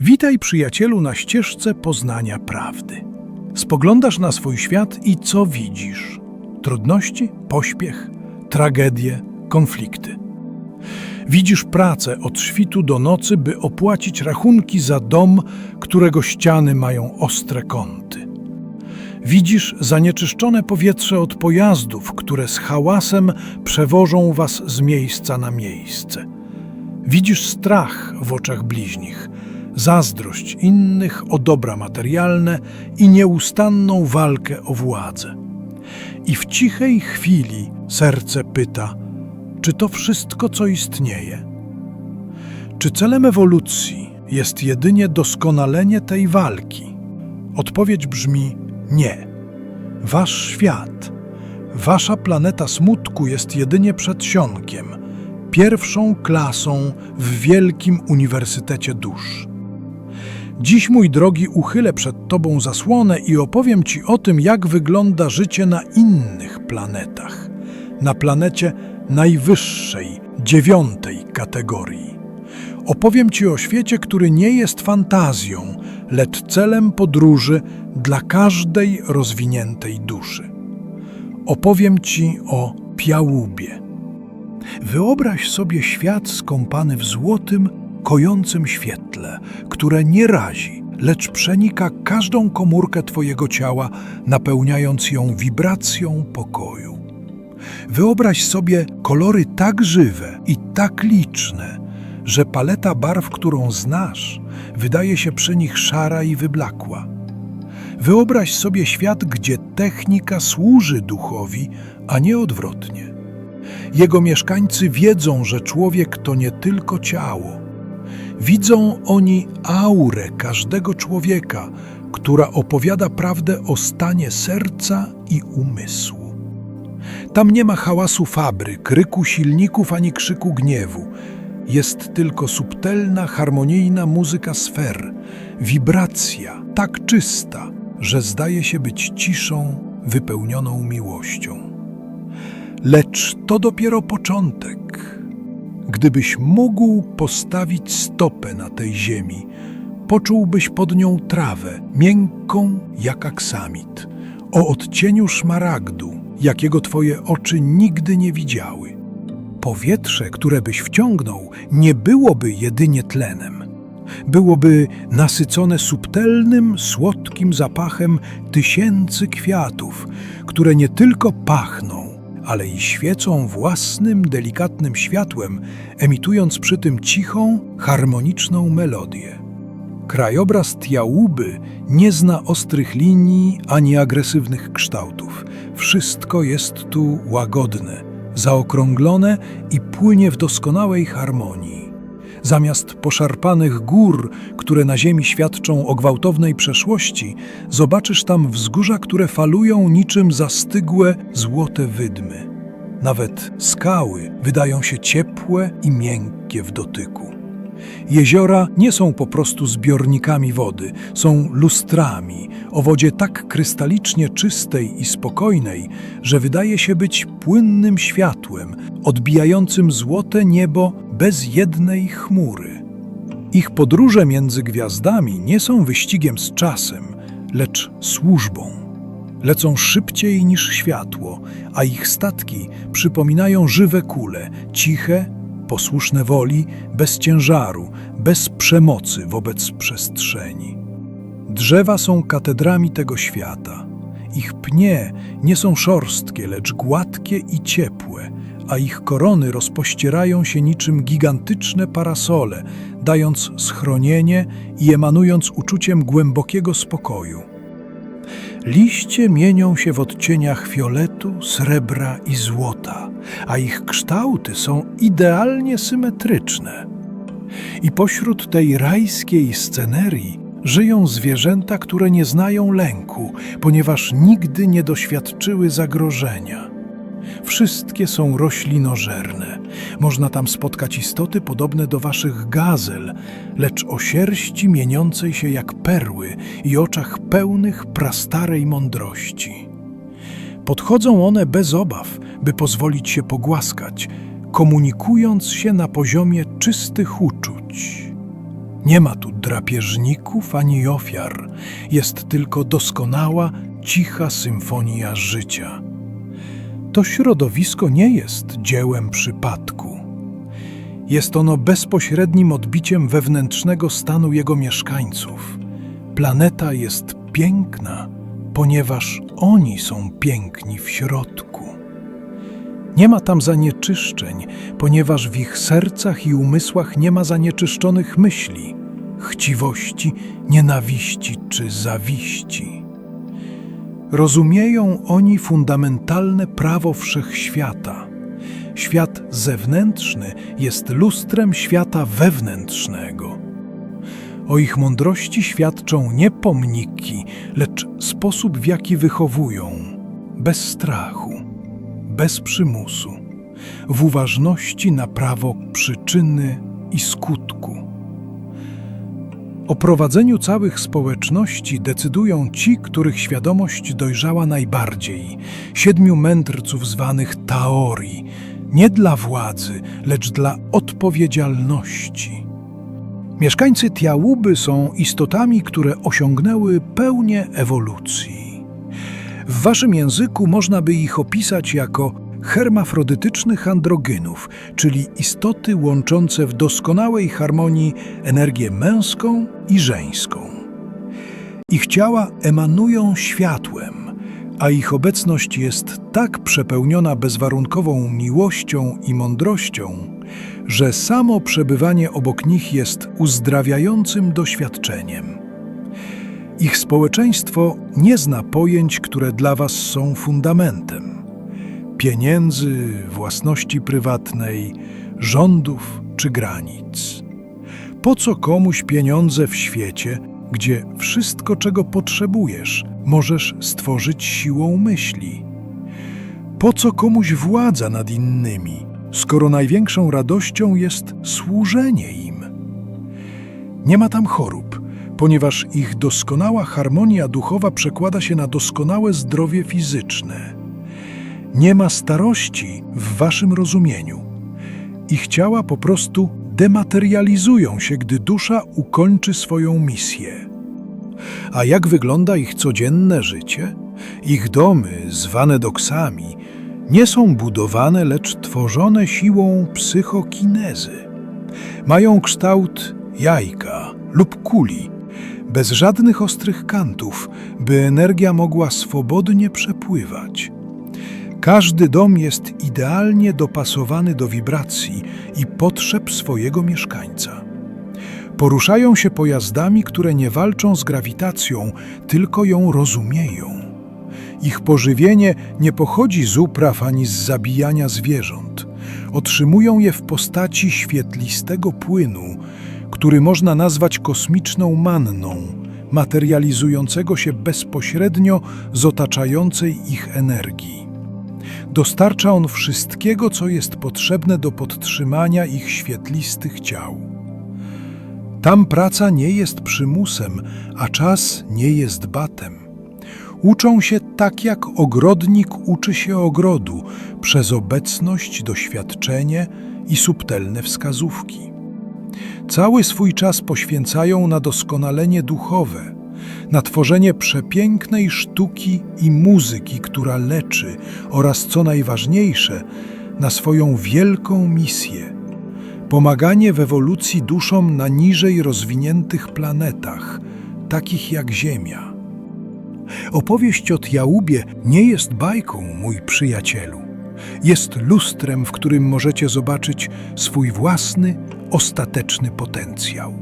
Witaj, przyjacielu, na ścieżce poznania prawdy. Spoglądasz na swój świat i co widzisz? Trudności, pośpiech, tragedie, konflikty. Widzisz pracę od świtu do nocy, by opłacić rachunki za dom, którego ściany mają ostre kąty. Widzisz zanieczyszczone powietrze od pojazdów, które z hałasem przewożą was z miejsca na miejsce. Widzisz strach w oczach bliźnich, zazdrość innych o dobra materialne i nieustanną walkę o władzę. I w cichej chwili serce pyta, czy to wszystko, co istnieje? Czy celem ewolucji jest jedynie doskonalenie tej walki? Odpowiedź brzmi nie. Wasz świat, wasza planeta smutku jest jedynie przedsionkiem, pierwszą klasą w wielkim uniwersytecie dusz. Dziś, mój drogi, uchylę przed tobą zasłonę i opowiem ci o tym, jak wygląda życie na innych planetach. Na planecie najwyższej, 9. kategorii. Opowiem ci o świecie, który nie jest fantazją, lecz celem podróży dla każdej rozwiniętej duszy. Opowiem ci o Piałubie. Wyobraź sobie świat skąpany w złotym, kojącym świetle, które nie razi, lecz przenika każdą komórkę twojego ciała, napełniając ją wibracją pokoju. Wyobraź sobie kolory tak żywe i tak liczne, że paleta barw, którą znasz, wydaje się przy nich szara i wyblakła. Wyobraź sobie świat, gdzie technika służy duchowi, a nie odwrotnie. Jego mieszkańcy wiedzą, że człowiek to nie tylko ciało. Widzą oni aurę każdego człowieka, która opowiada prawdę o stanie serca i umysłu. Tam nie ma hałasu fabryk, ryku silników ani krzyku gniewu. Jest tylko subtelna, harmonijna muzyka sfer, wibracja tak czysta, że zdaje się być ciszą wypełnioną miłością. Lecz to dopiero początek. Gdybyś mógł postawić stopę na tej ziemi, poczułbyś pod nią trawę, miękką jak aksamit, o odcieniu szmaragdu, jakiego twoje oczy nigdy nie widziały. Powietrze, które byś wciągnął, nie byłoby jedynie tlenem. Byłoby nasycone subtelnym, słodkim zapachem tysięcy kwiatów, które nie tylko pachną, ale i świecą własnym, delikatnym światłem, emitując przy tym cichą, harmoniczną melodię. Krajobraz Piałuby nie zna ostrych linii ani agresywnych kształtów. Wszystko jest tu łagodne, zaokrąglone i płynie w doskonałej harmonii. Zamiast poszarpanych gór, które na ziemi świadczą o gwałtownej przeszłości, zobaczysz tam wzgórza, które falują niczym zastygłe złote wydmy. Nawet skały wydają się ciepłe i miękkie w dotyku. Jeziora nie są po prostu zbiornikami wody, są lustrami o wodzie tak krystalicznie czystej i spokojnej, że wydaje się być płynnym światłem, odbijającym złote niebo bez jednej chmury. Ich podróże między gwiazdami nie są wyścigiem z czasem, lecz służbą. Lecą szybciej niż światło, a ich statki przypominają żywe kule, ciche, posłuszne woli, bez ciężaru, bez przemocy wobec przestrzeni. Drzewa są katedrami tego świata. Ich pnie nie są szorstkie, lecz gładkie i ciepłe, a ich korony rozpościerają się niczym gigantyczne parasole, dając schronienie i emanując uczuciem głębokiego spokoju. Liście mienią się w odcieniach fioletu, srebra i złota, a ich kształty są idealnie symetryczne. I pośród tej rajskiej scenerii żyją zwierzęta, które nie znają lęku, ponieważ nigdy nie doświadczyły zagrożenia. Wszystkie są roślinożerne. Można tam spotkać istoty podobne do waszych gazel, lecz o sierści mieniącej się jak perły i oczach pełnych prastarej mądrości. Podchodzą one bez obaw, by pozwolić się pogłaskać, komunikując się na poziomie czystych uczuć. Nie ma tu drapieżników ani ofiar, jest tylko doskonała, cicha symfonia życia. To środowisko nie jest dziełem przypadku. Jest ono bezpośrednim odbiciem wewnętrznego stanu jego mieszkańców. Planeta jest piękna, ponieważ oni są piękni w środku. Nie ma tam zanieczyszczeń, ponieważ w ich sercach i umysłach nie ma zanieczyszczonych myśli, chciwości, nienawiści czy zawiści. Rozumieją oni fundamentalne prawo wszechświata. Świat zewnętrzny jest lustrem świata wewnętrznego. O ich mądrości świadczą nie pomniki, lecz sposób, w jaki wychowują, bez strachu, bez przymusu, w uważności na prawo przyczyny i skutku. O prowadzeniu całych społeczności decydują ci, których świadomość dojrzała najbardziej, 7 mędrców zwanych Taori, nie dla władzy, lecz dla odpowiedzialności. Mieszkańcy Tiauby są istotami, które osiągnęły pełnię ewolucji. W waszym języku można by ich opisać jako hermafrodytycznych androgynów, czyli istoty łączące w doskonałej harmonii energię męską i żeńską. Ich ciała emanują światłem, a ich obecność jest tak przepełniona bezwarunkową miłością i mądrością, że samo przebywanie obok nich jest uzdrawiającym doświadczeniem. Ich społeczeństwo nie zna pojęć, które dla was są fundamentem: pieniędzy, własności prywatnej, rządów czy granic. Po co komuś pieniądze w świecie, gdzie wszystko, czego potrzebujesz, możesz stworzyć siłą myśli? Po co komuś władza nad innymi, skoro największą radością jest służenie im? Nie ma tam chorób, ponieważ ich doskonała harmonia duchowa przekłada się na doskonałe zdrowie fizyczne. Nie ma starości w waszym rozumieniu. Ich ciała po prostu dematerializują się, gdy dusza ukończy swoją misję. A jak wygląda ich codzienne życie? Ich domy, zwane doksami, nie są budowane, lecz tworzone siłą psychokinezy. Mają kształt jajka lub kuli, bez żadnych ostrych kantów, by energia mogła swobodnie przepływać. Każdy dom jest idealnie dopasowany do wibracji i potrzeb swojego mieszkańca. Poruszają się pojazdami, które nie walczą z grawitacją, tylko ją rozumieją. Ich pożywienie nie pochodzi z upraw ani z zabijania zwierząt. Otrzymują je w postaci świetlistego płynu, który można nazwać kosmiczną manną, materializującego się bezpośrednio z otaczającej ich energii. Dostarcza on wszystkiego, co jest potrzebne do podtrzymania ich świetlistych ciał. Tam praca nie jest przymusem, a czas nie jest batem. Uczą się tak, jak ogrodnik uczy się ogrodu, przez obecność, doświadczenie i subtelne wskazówki. Cały swój czas poświęcają na doskonalenie duchowe, na tworzenie przepięknej sztuki i muzyki, która leczy, oraz, co najważniejsze, na swoją wielką misję – pomaganie w ewolucji duszom na niżej rozwiniętych planetach, takich jak Ziemia. Opowieść o Tiaubie nie jest bajką, mój przyjacielu. Jest lustrem, w którym możecie zobaczyć swój własny, ostateczny potencjał.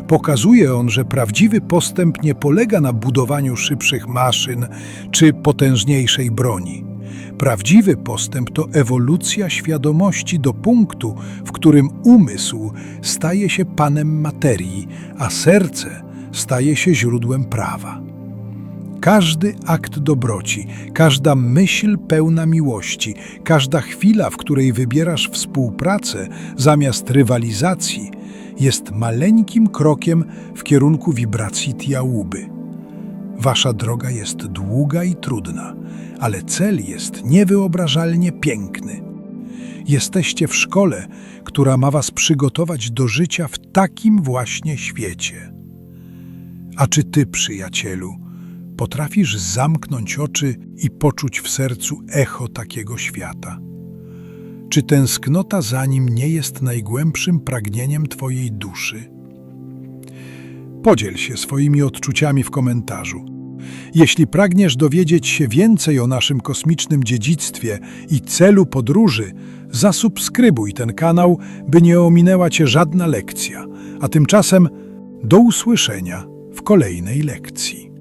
Pokazuje on, że prawdziwy postęp nie polega na budowaniu szybszych maszyn czy potężniejszej broni. Prawdziwy postęp to ewolucja świadomości do punktu, w którym umysł staje się panem materii, a serce staje się źródłem prawa. Każdy akt dobroci, każda myśl pełna miłości, każda chwila, w której wybierasz współpracę zamiast rywalizacji, jest maleńkim krokiem w kierunku wibracji Tiauby. Wasza droga jest długa i trudna, ale cel jest niewyobrażalnie piękny. Jesteście w szkole, która ma was przygotować do życia w takim właśnie świecie. A czy ty, przyjacielu, potrafisz zamknąć oczy i poczuć w sercu echo takiego świata? Czy tęsknota za nim nie jest najgłębszym pragnieniem twojej duszy? Podziel się swoimi odczuciami w komentarzu. Jeśli pragniesz dowiedzieć się więcej o naszym kosmicznym dziedzictwie i celu podróży, zasubskrybuj ten kanał, by nie ominęła cię żadna lekcja. A tymczasem do usłyszenia w kolejnej lekcji.